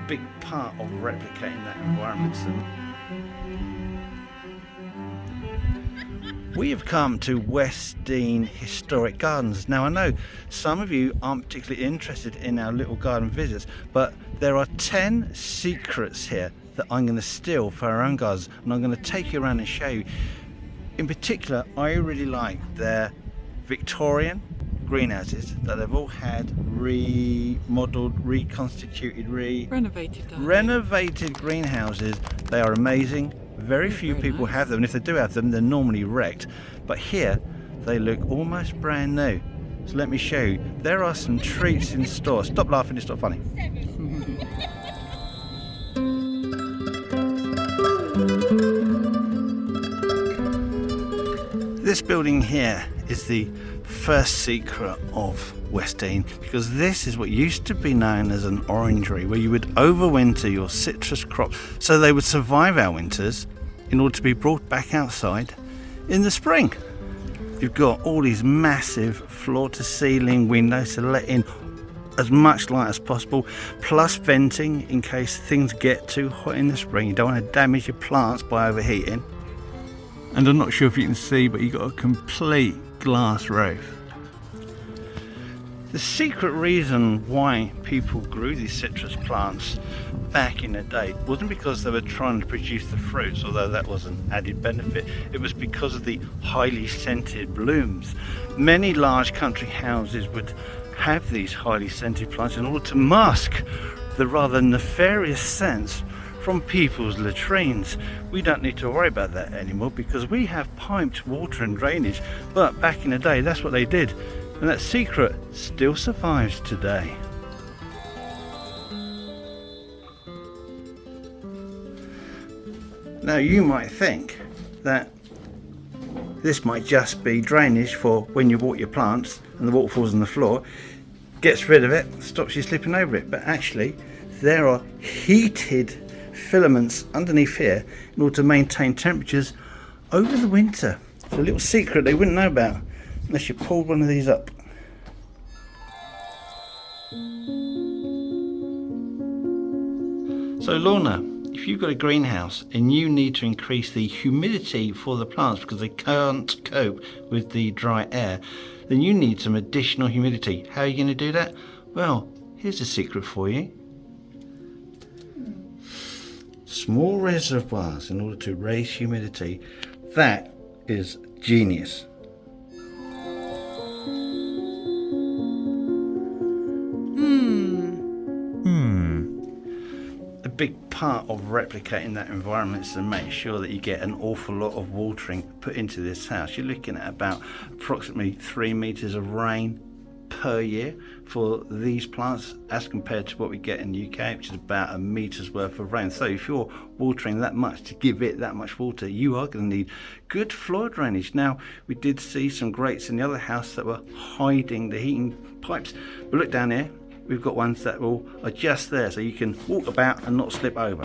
big part of replicating that environment. We have come to West Dean Historic Gardens. Now I know some of you aren't particularly interested in our little garden visits, but there are 10 secrets here that I'm going to steal for our own gardens, and I'm going to take you around and show you. In particular, I really like their Victorian greenhouses that they've all had remodeled, reconstituted, renovated greenhouses. They are amazing. Very few people have them, and if they do have them, they're normally wrecked. But here, they look almost brand new. So let me show you. There are some treats in store. Stop laughing, it's not funny. This building here is the first secret of West Dean, because this is what used to be known as an orangerie, where you would overwinter your citrus crop so they would survive our winters in order to be brought back outside in the spring. You've got all these massive floor to ceiling windows to let in as much light as possible, plus venting in case things get too hot in the spring. You don't want to damage your plants by overheating. And I'm not sure if you can see, but you've got a complete glass roof. The secret reason why people grew these citrus plants back in the day wasn't because they were trying to produce the fruits, although that was an added benefit. It was because of the highly scented blooms. Many large country houses would have these highly scented plants in order to mask the rather nefarious scents from people's latrines. We don't need to worry about that anymore because we have piped water and drainage, but back in the day that's what they did, and that secret still survives today. Now you might think that this might just be drainage for when you water your plants and the water falls on the floor, gets rid of it, stops you slipping over it, but actually there are heated filaments underneath here in order to maintain temperatures over the winter. It's a little secret they wouldn't know about unless you pulled one of these up. So Lorna, if you've got a greenhouse and you need to increase the humidity for the plants because they can't cope with the dry air, then you need some additional humidity. How are you going to do that? Well, here's a secret for you. Small reservoirs in order to raise humidity. That is genius. A big part of replicating that environment is to make sure that you get an awful lot of watering put into this house. You're looking at about approximately 3 meters of rain per year for these plants as compared to what we get in the UK, which is about a meter's worth of rain. So if you're watering that much to give it that much water, you are going to need good floor drainage. Now, we did see some grates in the other house that were hiding the heating pipes, but look down here, we've got ones that are just there so you can walk about and not slip over.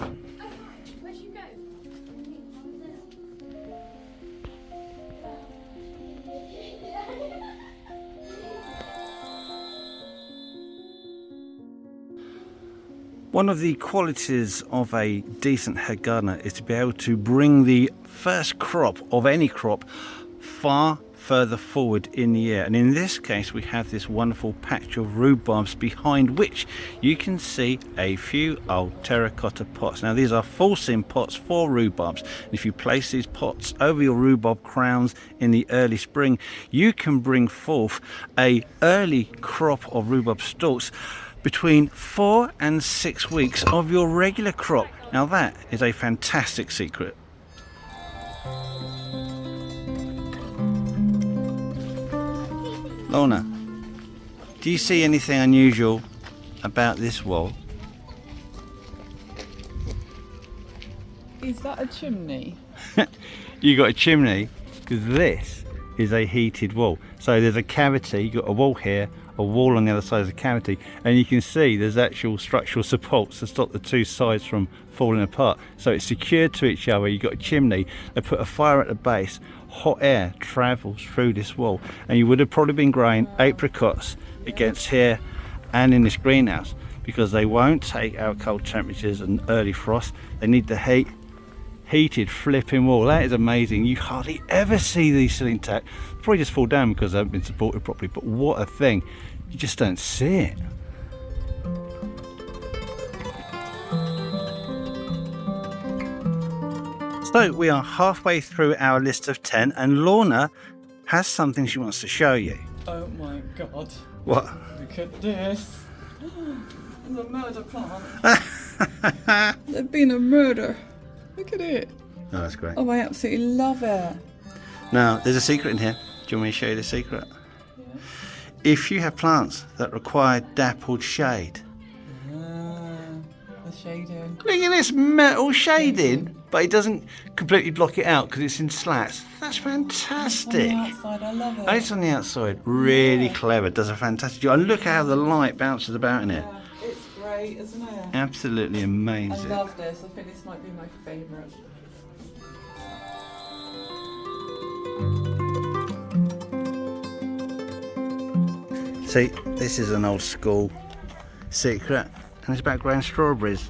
One of the qualities of a decent head gardener is to be able to bring the first crop of any crop far further forward in the year, and in this case we have this wonderful patch of rhubarbs behind which you can see a few old terracotta pots. Now these are full sim pots for rhubarbs, and if you place these pots over your rhubarb crowns in the early spring, you can bring forth a early crop of rhubarb stalks between 4 and 6 weeks of your regular crop. Now that is a fantastic secret. Lorna, do you see anything unusual about this wall? Is that a chimney? You got a chimney because this is a heated wall. So there's a cavity, you've got a wall here, a wall on the other side of the cavity, and you can see there's actual structural supports to stop the two sides from falling apart. So it's secured to each other. You've got a chimney, they put a fire at the base, hot air travels through this wall, and you would have probably been growing apricots against here and in this greenhouse, because they won't take out cold temperatures and early frost. They need the heated flipping wall. That is amazing. You hardly ever see these ceiling tack. Probably just fall down because they haven't been supported properly, but what a thing. You just don't see it. So we are halfway through our list of 10 and Lorna has something she wants to show you. Oh my god. What? Look at this. There's a murder plant. There's been a murder. Look at it. Oh, that's great. Oh, I absolutely love it. Now, there's a secret in here. Do you want me to show you the secret? Yeah. If you have plants that require dappled shade. The shading. Look at this metal shading, but it doesn't completely block it out because it's in slats. That's fantastic. On the outside, I love it. And it's on the outside. Really Yeah. clever. Does a fantastic job. And look how the light bounces about in it. Yeah, it's great, isn't it? Absolutely I amazing. love this. I think this might be my favourite. See, this is an old school secret, and it's about growing strawberries.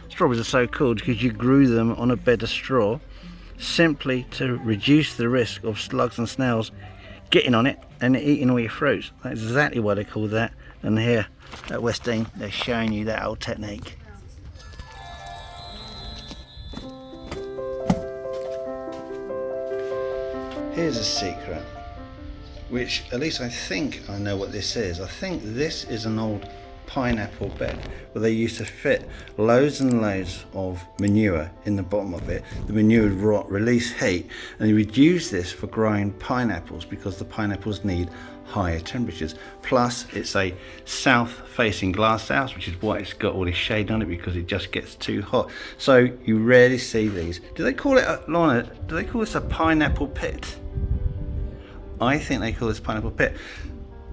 Strawberries are so cool because you grew them on a bed of straw simply to reduce the risk of slugs and snails getting on it and eating all your fruits. That's exactly why they call that. And here at Westdean, they're showing you that old technique. Here's a secret, which at least I think I know what this is. I think this is an old pineapple bed where they used to fit loads and loads of manure in the bottom of it. The manure would rot, release heat, and they would use this for growing pineapples because the pineapples need higher temperatures. Plus, it's a south-facing glass house, which is why it's got all this shade on it, because it just gets too hot. So you rarely see these. Do they call it, Lorna, do they call this a pineapple pit? I think they call this pineapple pit.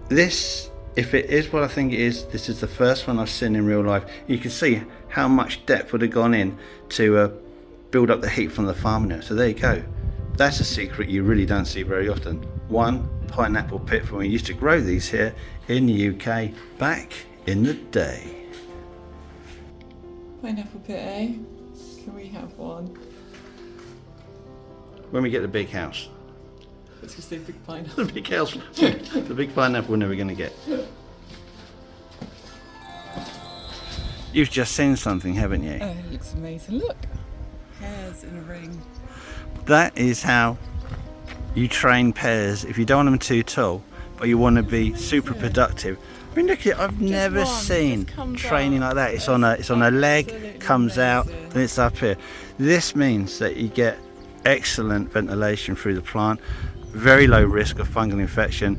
This, if it is what I think it is, this is the first one I've seen in real life. You can see how much depth would have gone in to build up the heat from the farm now. So there you go. That's a secret you really don't see very often. One pineapple pit from when we used to grow these here in the UK back in the day. Pineapple pit, eh? Can we have one? When we get the big house. Let's just say big pineapple. The big house, the big pineapple we're never going to get. You've just seen something, haven't you? Oh, it looks amazing. Look, pears in a ring. That is how you train pears. If you don't want them too tall, but you want to be super productive. I mean, look at it. I've never seen training like that. It's on a leg, comes out, and it's up here. This means that you get excellent ventilation through the plant. Very low risk of fungal infection.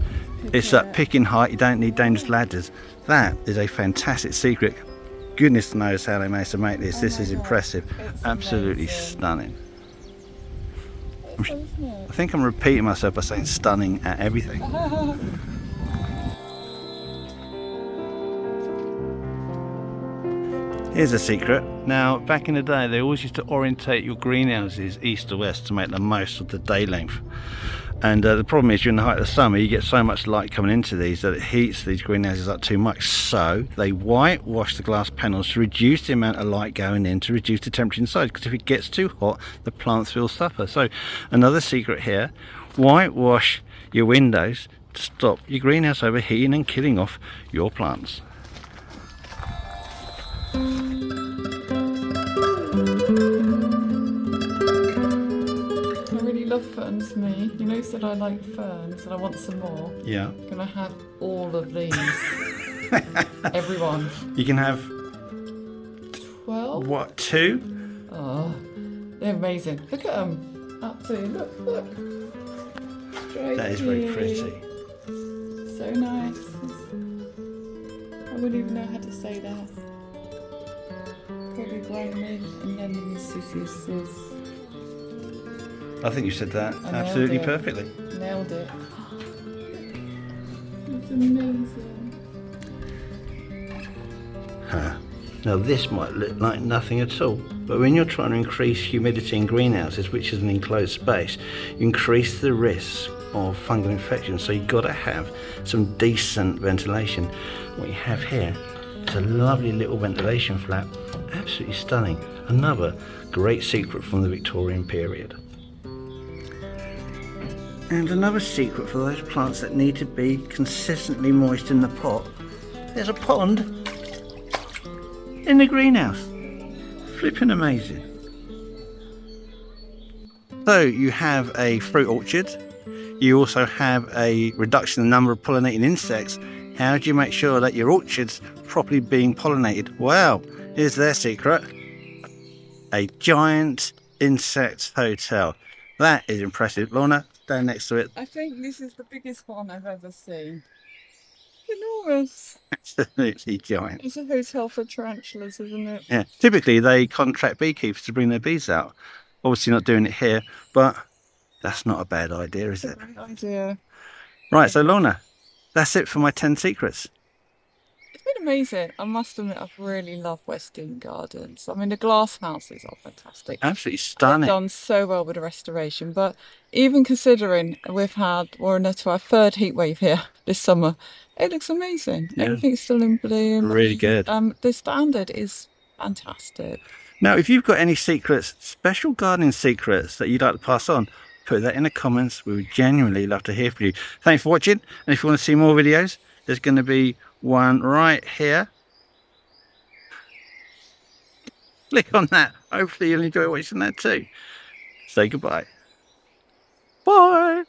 It's at picking height. You don't need dangerous ladders. That is a fantastic secret. Goodness knows how they managed to make this. This is impressive. Absolutely stunning. I think I'm repeating myself by saying stunning at everything. Here's a secret. Now, back in the day, they always used to orientate your greenhouses east to west to make the most of the day length. And the problem is, during the height of the summer, you get so much light coming into these that it heats these greenhouses up too much. So they whitewash the glass panels to reduce the amount of light going in, to reduce the temperature inside, because if it gets too hot, the plants will suffer. So another secret here, whitewash your windows to stop your greenhouse overheating and killing off your plants. Love ferns, me. You know, you said I like ferns and I want some more. Yeah. Can I have all of these? Everyone. You can have 12? what, 2? Oh, they're amazing. Look at them. Absolutely. Look. That is very pretty. So nice. I wouldn't even know how to say that. Probably growing and then these sissies. I think you said that absolutely perfectly. Nailed it. It's amazing. Now this might look like nothing at all, but when you're trying to increase humidity in greenhouses, which is an enclosed space, you increase the risk of fungal infection, so you've got to have some decent ventilation. What you have here is a lovely little ventilation flap, absolutely stunning. Another great secret from the Victorian period. And another secret for those plants that need to be consistently moist in the pot, there's a pond in the greenhouse. Flipping amazing. So you have a fruit orchard, you also have a reduction in the number of pollinating insects. How do you make sure that your orchard's properly being pollinated? Well, here's their secret. A giant insect hotel. That is impressive. Lorna, stand next to it. I think this is the biggest one I've ever seen. Enormous. Absolutely giant. It's a hotel for tarantulas, isn't it? Yeah. Typically they contract beekeepers to bring their bees out. Obviously not doing it here, but that's not a bad idea, is it? Great idea. Right, so Lorna, that's it for my 10 secrets. It's been amazing. I must admit, I've really loved West Dean Gardens. I mean, the glasshouses are fantastic. Absolutely They've stunning. done so well with the restoration, but even considering we're into our third heat wave here this summer, it looks amazing. Yeah. Everything's still in bloom. Really good. The standard is fantastic. Now, if you've got any secrets, special gardening secrets that you'd like to pass on, put that in the comments. We would genuinely love to hear from you. Thanks for watching. And if you want to see more videos, there's going to be one right here. Click on that. Hopefully you'll enjoy watching that too. Say goodbye. Bye.